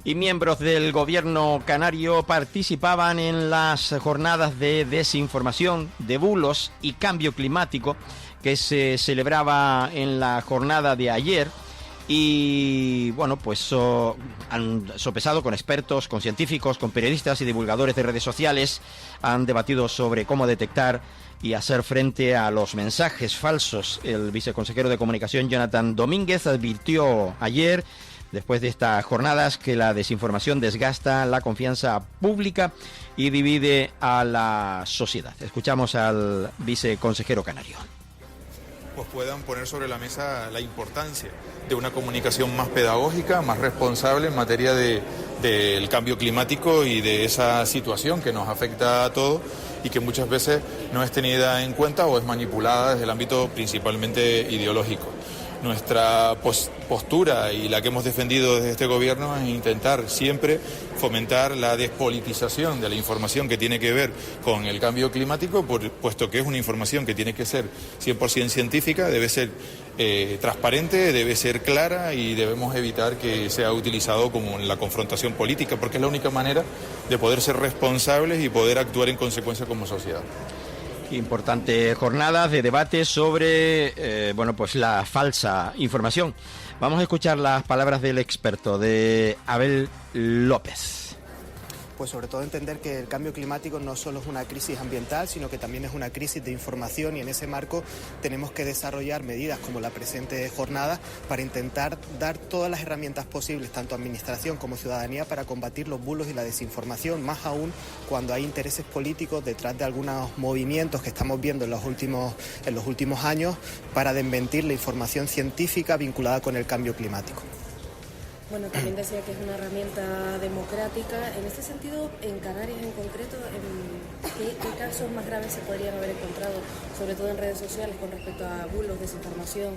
Y miembros del gobierno canario participaban en las jornadas de desinformación, de bulos y cambio climático que se celebraba en la jornada de ayer. Y bueno, pues han sopesado con expertos, con científicos, con periodistas y divulgadores de redes sociales. Han debatido sobre cómo detectar y hacer frente a los mensajes falsos. El viceconsejero de Comunicación, Jonathan Domínguez, advirtió ayer, después de estas jornadas, que la desinformación desgasta la confianza pública y divide a la sociedad. Escuchamos al viceconsejero canario. Pues puedan poner sobre la mesa la importancia de una comunicación más pedagógica, más responsable en materia del cambio climático y de esa situación que nos afecta a todos y que muchas veces no es tenida en cuenta o es manipulada desde el ámbito principalmente ideológico. Nuestra postura y la que hemos defendido desde este gobierno es intentar siempre fomentar la despolitización de la información que tiene que ver con el cambio climático, puesto que es una información que tiene que ser 100% científica, debe ser transparente, debe ser clara y debemos evitar que sea utilizado como en la confrontación política, porque es la única manera de poder ser responsables y poder actuar en consecuencia como sociedad. Importante jornada de debate sobre pues la falsa información. Vamos a escuchar las palabras del experto, de Abel López. Pues sobre todo entender que el cambio climático no solo es una crisis ambiental, sino que también es una crisis de información, y en ese marco tenemos que desarrollar medidas como la presente jornada para intentar dar todas las herramientas posibles, tanto a administración como ciudadanía, para combatir los bulos y la desinformación, más aún cuando hay intereses políticos detrás de algunos movimientos que estamos viendo en los últimos años para desmentir la información científica vinculada con el cambio climático. Bueno, también decía que es una herramienta democrática. En este sentido, en Canarias en concreto, ¿qué casos más graves se podrían haber encontrado, sobre todo en redes sociales, con respecto a bulos, desinformación?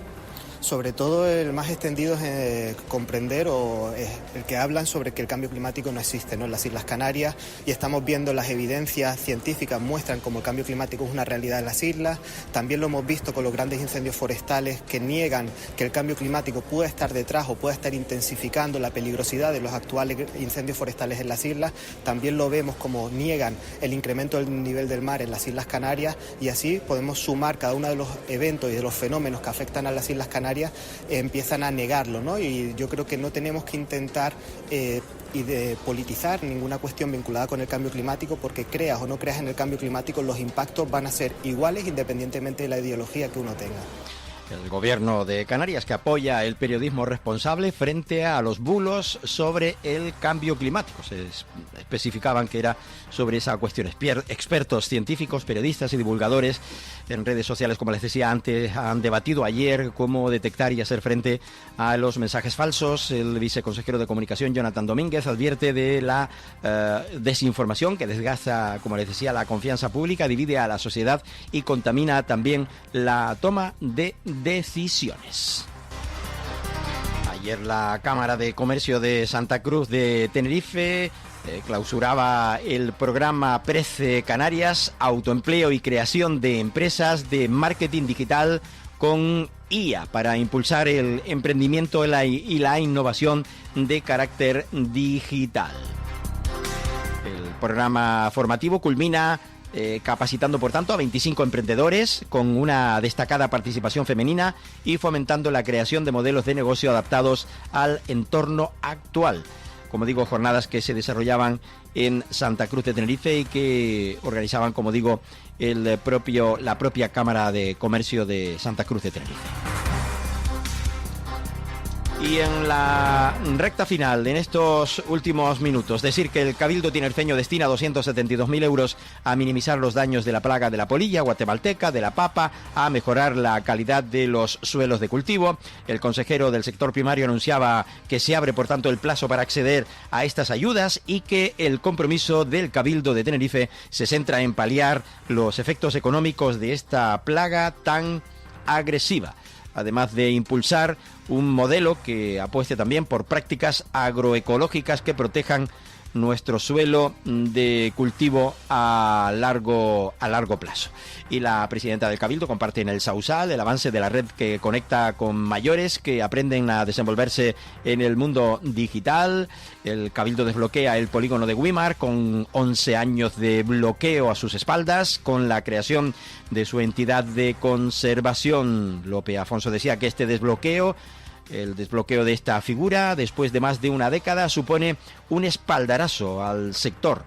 Sobre todo el más extendido es comprender el que hablan sobre que el cambio climático no existe, ¿no?, en las Islas Canarias, y estamos viendo las evidencias científicas muestran como el cambio climático es una realidad en las islas. También lo hemos visto con los grandes incendios forestales que niegan que el cambio climático pueda estar detrás o pueda estar intensificando la peligrosidad de los actuales incendios forestales en las islas. También lo vemos como niegan el incremento del nivel del mar en las Islas Canarias, y así podemos sumar cada uno de los eventos y de los fenómenos que afectan a las Islas Canarias, empiezan a negarlo, ¿no? Y yo creo que no tenemos que intentar politizar ninguna cuestión vinculada con el cambio climático, porque creas o no creas en el cambio climático, los impactos van a ser iguales independientemente de la ideología que uno tenga. El gobierno de Canarias, que apoya el periodismo responsable frente a los bulos sobre el cambio climático. Se especificaban que era sobre esa cuestión. Expertos científicos, periodistas y divulgadores en redes sociales, como les decía antes, han debatido ayer cómo detectar y hacer frente a los mensajes falsos. El viceconsejero de Comunicación, Jonathan Domínguez, advierte de la desinformación que desgasta, como les decía, la confianza pública, divide a la sociedad y contamina también la toma de decisiones. Ayer la Cámara de Comercio de Santa Cruz de Tenerife clausuraba el programa Prece Canarias, autoempleo y creación de empresas de marketing digital con IA para impulsar el emprendimiento y la innovación de carácter digital. El programa formativo culmina capacitando, por tanto, a 25 emprendedores con una destacada participación femenina y fomentando la creación de modelos de negocio adaptados al entorno actual. Como digo, jornadas que se desarrollaban en Santa Cruz de Tenerife y que organizaban, como digo, la propia Cámara de Comercio de Santa Cruz de Tenerife. Y en la recta final, en estos últimos minutos, decir que el Cabildo tinerfeño destina 272.000 euros a minimizar los daños de la plaga de la polilla guatemalteca, de la papa, a mejorar la calidad de los suelos de cultivo. El consejero del sector primario anunciaba que se abre, por tanto, el plazo para acceder a estas ayudas y que el compromiso del Cabildo de Tenerife se centra en paliar los efectos económicos de esta plaga tan agresiva, además de impulsar un modelo que apueste también por prácticas agroecológicas que protejan nuestro suelo de cultivo a largo plazo. Y la presidenta del Cabildo comparte en el Sausal el avance de la red que conecta con mayores que aprenden a desenvolverse en el mundo digital. El Cabildo desbloquea el polígono de Güímar con 11 años de bloqueo a sus espaldas, con la creación de su entidad de conservación. Lope Afonso decía que el desbloqueo de esta figura, después de más de una década, supone un espaldarazo al sector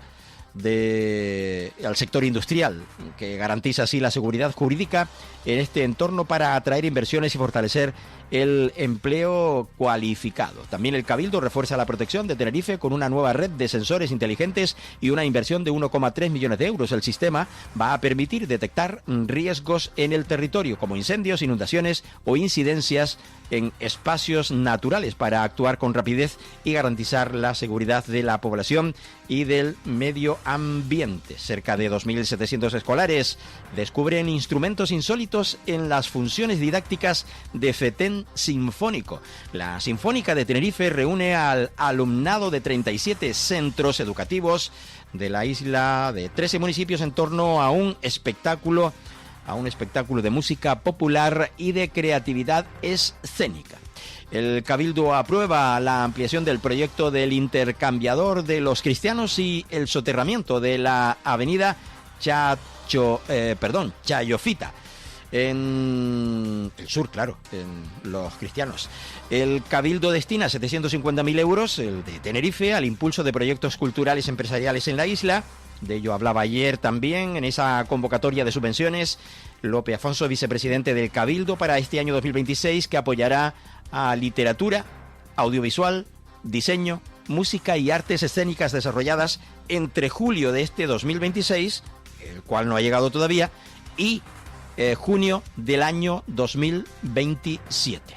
industrial, que garantiza así la seguridad jurídica en este entorno para atraer inversiones y fortalecer el empleo cualificado. También el Cabildo refuerza la protección de Tenerife con una nueva red de sensores inteligentes y una inversión de 1,3 millones de euros. El sistema va a permitir detectar riesgos en el territorio, como incendios, inundaciones o incidencias en espacios naturales, para actuar con rapidez y garantizar la seguridad de la población y del medio ambiente. Cerca de 2.700 escolares descubren instrumentos insólitos en las funciones didácticas de FETEN Sinfónico. La Sinfónica de Tenerife reúne al alumnado de 37 centros educativos de la isla de 13 municipios en torno a un espectáculo de música popular y de creatividad escénica. El Cabildo aprueba la ampliación del proyecto del intercambiador de los cristianos y el soterramiento de la avenida Chayofita, en el sur, claro, en los cristianos. El Cabildo destina 750.000 euros, el de Tenerife, al impulso de proyectos culturales empresariales en la isla. De ello hablaba ayer también en esa convocatoria de subvenciones Lope Afonso, vicepresidente del Cabildo, para este año 2026, que apoyará a literatura, audiovisual, diseño, música y artes escénicas desarrolladas entre julio de este 2026, el cual no ha llegado todavía, y junio del año 2027.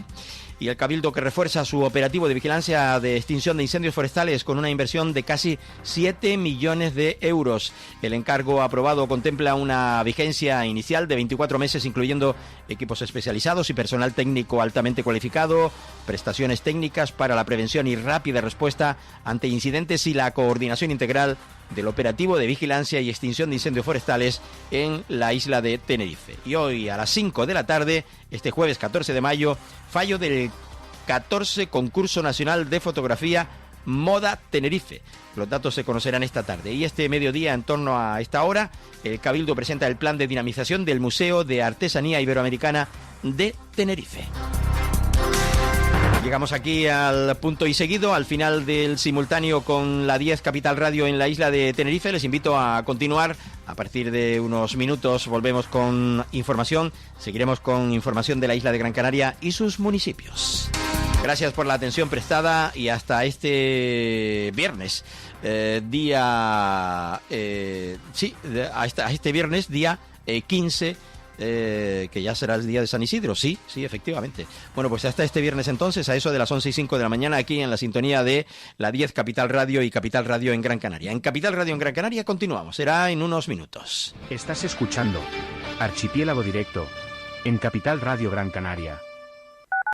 Y el Cabildo, que refuerza su operativo de vigilancia de extinción de incendios forestales con una inversión de casi 7 millones de euros. El encargo aprobado contempla una vigencia inicial de 24 meses, incluyendo equipos especializados y personal técnico altamente cualificado, prestaciones técnicas para la prevención y rápida respuesta ante incidentes y la coordinación integral del operativo de vigilancia y extinción de incendios forestales en la isla de Tenerife. Y hoy a las 5 de la tarde, este jueves 14 de mayo, fallo del 14 Concurso Nacional de Fotografía Moda Tenerife. Los datos se conocerán esta tarde. Y este mediodía, en torno a esta hora, el Cabildo presenta el plan de dinamización del Museo de Artesanía Iberoamericana de Tenerife. Llegamos aquí al punto y seguido, al final del simultáneo con la 10 Capital Radio en la isla de Tenerife. Les invito a continuar. A partir de unos minutos volvemos con información. Seguiremos con información de la isla de Gran Canaria y sus municipios. Gracias por la atención prestada y hasta este viernes, día 15, que ya será el día de San Isidro. Sí, efectivamente. Bueno, pues hasta este viernes entonces, a eso de las 11:05 de la mañana, aquí en la sintonía de la 10 Capital Radio y Capital Radio en Gran Canaria. En Capital Radio en Gran Canaria continuamos, será en unos minutos. Estás escuchando Archipiélago Directo en Capital Radio Gran Canaria.